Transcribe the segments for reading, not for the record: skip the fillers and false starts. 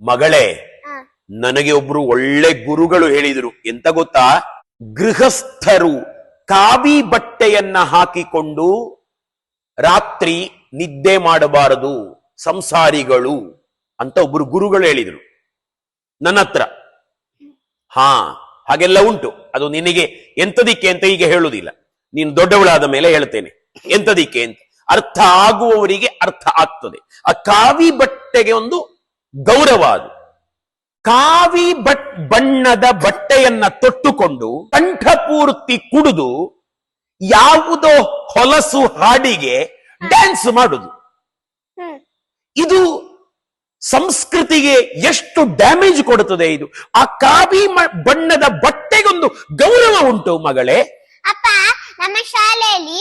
ಮಗಳೇ, ಹ. ನನಗೆ ಒಬ್ರು ಒಳ್ಳೆ ಗುರುಗಳು ಹೇಳಿದ್ರು. ಎಂತ ಗೊತ್ತಾ? ಗೃಹಸ್ಥರು ಕಾವಿ ಬಟ್ಟೆಯನ್ನ ಹಾಕಿಕೊಂಡು ರಾತ್ರಿ ನಿದ್ದೆ ಮಾಡಬಾರದು, ಸಂಸಾರಿಗಳು ಅಂತ ಒಬ್ರು ಗುರುಗಳು ಹೇಳಿದ್ರು ನನ್ನ ಹತ್ರ. ಹಾಗೆಲ್ಲ ಉಂಟು. ಅದು ನಿನಗೆ ಎಂತದಿಕ್ಕೆ ಅಂತ ಈಗ ಹೇಳುವುದಿಲ್ಲ, ನೀನು ದೊಡ್ಡವಳಾದ ಮೇಲೆ ಹೇಳ್ತೇನೆ ಎಂತದಿಕ್ಕೆ ಅಂತ. ಅರ್ಥ ಆಗುವವರಿಗೆ ಅರ್ಥ ಆಗ್ತದೆ. ಆ ಕಾವಿ ಬಟ್ಟೆಗೆ ಒಂದು ಗೌರವ. ಅದು ಕಾವಿ ಬಣ್ಣದ ಬಟ್ಟೆಯನ್ನ ತೊಟ್ಟುಕೊಂಡು ಕಂಠಪೂರ್ತಿ ಕುಡಿದು ಯಾವುದೋ ಹೊಲಸು ಹಾಡಿಗೆ ಡ್ಯಾನ್ಸ್ ಮಾಡುದು, ಇದು ಸಂಸ್ಕೃತಿಗೆ ಎಷ್ಟು ಡ್ಯಾಮೇಜ್ ಕೊಡುತ್ತದೆ. ಇದು ಆ ಕಾವಿ ಬಣ್ಣದ ಬಟ್ಟೆಗೊಂದು ಗೌರವ ಉಂಟು ಮಗಳೇ. ಅಪ್ಪ, ನಮ್ಮ ಶಾಲೆಯಲ್ಲಿ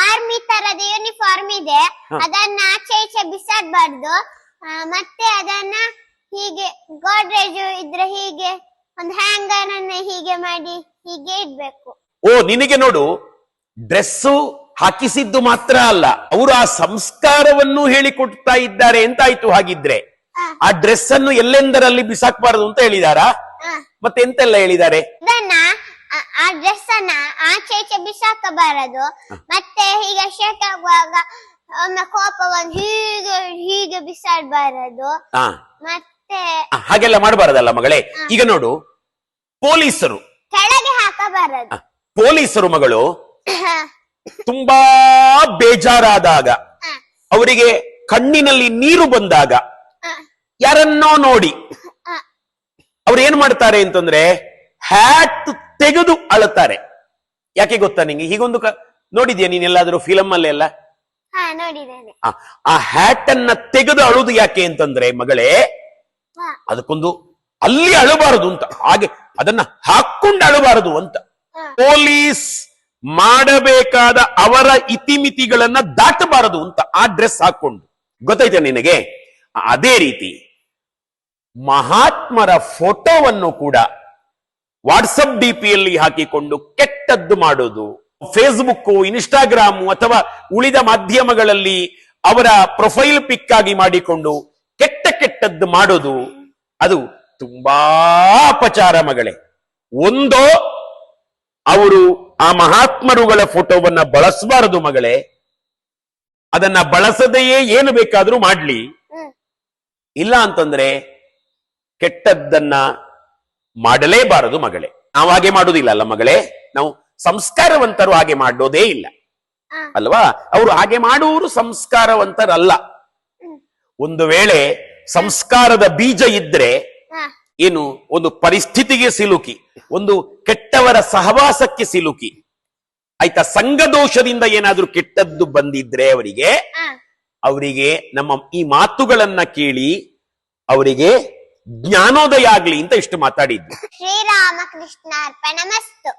ಆರ್ಮಿ ತರದ ಯೂನಿಫಾರ್ಮ್ ಇದೆ, ಅದನ್ನ ಆಚೆ ಈಚೆ ಬಿಸಾಡ್ಬಾರ್ದು. ಮತ್ತೆ ಅದನ್ನ ಹೀಗೆ ಗೋಡ್ರೇಜ್ ಇದ್ರೆ ಹೀಗೆ ಒಂದು ಹ್ಯಾಂಗರ್ ಅನ್ನ ಹೀಗೆ ಮಾಡಿ ಹೀಗೆ ಇಡ್ಬೇಕು. ಓ, ನಿನಗೆ ನೋಡು, ಡ್ರೆಸ್ಸು ಹಾಕಿಸಿದ್ದು ಮಾತ್ರ ಅಲ್ಲ, ಅವರು ಆ ಸಂಸ್ಕಾರವನ್ನು ಹೇಳಿಕೊಡ್ತಾ ಇದ್ದಾರೆ ಎಂತಾಯ್ತು. ಹಾಗಿದ್ರೆ ಆ ಡ್ರೆಸ್ ಅನ್ನು ಎಲ್ಲೆಂದರಲ್ಲಿ ಬಿಸಾಕಬಾರದು ಅಂತ ಹೇಳಿದಾರಾ? ಮತ್ತೆ ಎಂತೆಲ್ಲ ಹೇಳಿದ್ದಾರೆ? ಅದನ್ನ ಆ ಡ್ರೆಸ್ ಅನ್ನ ಆಚೆ ಈಚೆ ಬಿಸಾಕಬಾರದು. ಮತ್ತೆ ಹೀಗೆ ಶೇಕ್ ಆಗುವಾಗ ಒಮ್ಮೆ ಕೋಪ ಬಂದು ಹೀಗೆ ಹೀಗೆ ಬಿಸಾಡಬಾರದು. ಮತ್ತೆ ಹಾಗೆಲ್ಲ ಮಾಡಬಾರದಲ್ಲ ಮಗಳೇ. ಈಗ ನೋಡು, ಪೊಲೀಸರು ಕೆಳಗೆ ಹಾಕಬಾರದು. ಪೊಲೀಸರು ಮಗಳು ತುಂಬಾ ಬೇಜಾರಾದಾಗ, ಅವರಿಗೆ ಕಣ್ಣಿನಲ್ಲಿ ನೀರು ಬಂದಾಗ, ಯಾರನ್ನೋ ನೋಡಿ ಅವ್ರು ಏನ್ ಮಾಡ್ತಾರೆ ಅಂತಂದ್ರೆ ಹ್ಯಾಟ್ ತೆಗೆದು ಅಳುತ್ತಾರೆ. ಯಾಕೆ ಗೊತ್ತಾ ನಿಂಗೆ? ಹೀಗೊಂದು ನೋಡಿದ್ಯಾ ನೀನೆಲ್ಲಾದ್ರೂ ಫಿಲಮ್ ಅಲ್ಲೆಲ್ಲ? ನೋಡಿದ್ದೇನೆ. ಆ ಹ್ಯಾಟ್ ಅನ್ನ ತೆಗೆದು ಅಳುದು ಯಾಕೆ ಅಂತಂದ್ರೆ ಮಗಳೇ, ಅದಕ್ಕೊಂದು ಅಲ್ಲಿ ಅಳಬಾರದು ಅಂತ, ಹಾಗೆ ಅದನ್ನ ಹಾಕೊಂಡು ಅಳಬಾರದು ಅಂತ. ಪೊಲೀಸ್ ಮಾಡಬೇಕಾದ ಅವರ ಇತಿಮಿತಿಗಳನ್ನ ದಾಟಬಾರದು ಅಂತ ಆ ಡ್ರೆಸ್ ಹಾಕೊಂಡು. ಗೊತ್ತಾಯ್ತಾ ನಿನಗೆ? ಅದೇ ರೀತಿ ಮಹಾತ್ಮರ ಫೋಟೋವನ್ನು ಕೂಡ ವಾಟ್ಸಪ್ ಡಿಪಿಯಲ್ಲಿ ಹಾಕಿಕೊಂಡು ಕೆಟ್ಟದ್ದು ಮಾಡೋದು, ಫೇಸ್ಬುಕ್, ಇನ್ಸ್ಟಾಗ್ರಾಮ್ ಅಥವಾ ಉಳಿದ ಮಾಧ್ಯಮಗಳಲ್ಲಿ ಅವರ ಪ್ರೊಫೈಲ್ ಪಿಕ್ ಆಗಿ ಮಾಡಿಕೊಂಡು ಕೆಟ್ಟದ್ದು ಮಾಡೋದು, ಅದು ತುಂಬಾ ಅಪಚಾರ ಮಗಳೇ. ಒಂದೋ ಅವರು ಆ ಮಹಾತ್ಮರುಗಳ ಫೋಟೋವನ್ನ ಬಳಸಬಾರದು ಮಗಳೇ, ಅದನ್ನ ಬಳಸದೆಯೇ ಏನು ಬೇಕಾದ್ರೂ ಮಾಡ್ಲಿ. ಇಲ್ಲ ಅಂತಂದ್ರೆ ಕೆಟ್ಟದ್ದನ್ನ ಮಾಡಲೇಬಾರದು ಮಗಳೇ. ನಾವು ಹಾಗೆ ಮಾಡುವುದಿಲ್ಲ ಅಲ್ಲ ಮಗಳೇ, ನಾವು ಸಂಸ್ಕಾರವಂತರು ಹಾಗೆ ಮಾಡೋದೇ ಇಲ್ಲ ಅಲ್ವಾ? ಅವರು ಹಾಗೆ ಮಾಡುವವರು ಸಂಸ್ಕಾರವಂತರಲ್ಲ. ಒಂದು ವೇಳೆ ಸಂಸ್ಕಾರದ ಬೀಜ ಇದ್ರೆ ಏನು, ಒಂದು ಪರಿಸ್ಥಿತಿಗೆ ಸಿಲುಕಿ, ಒಂದು ಕೆಟ್ಟವರ ಸಹವಾಸಕ್ಕೆ ಸಿಲುಕಿ, ಆಯ್ತಾ, ಸಂಘದೋಷದಿಂದ ಏನಾದ್ರೂ ಕೆಟ್ಟದ್ದು ಬಂದಿದ್ರೆ ಅವರಿಗೆ ನಮ್ಮ ಈ ಮಾತುಗಳನ್ನ ಕೇಳಿ ಅವರಿಗೆ ಜ್ಞಾನೋದಯ ಆಗ್ಲಿ ಅಂತ ಇಷ್ಟು ಮಾತಾಡಿದ್ದು. ಶ್ರೀರಾಮಕೃಷ್ಣ ಅರ್ಪಣಮಸ್ತು.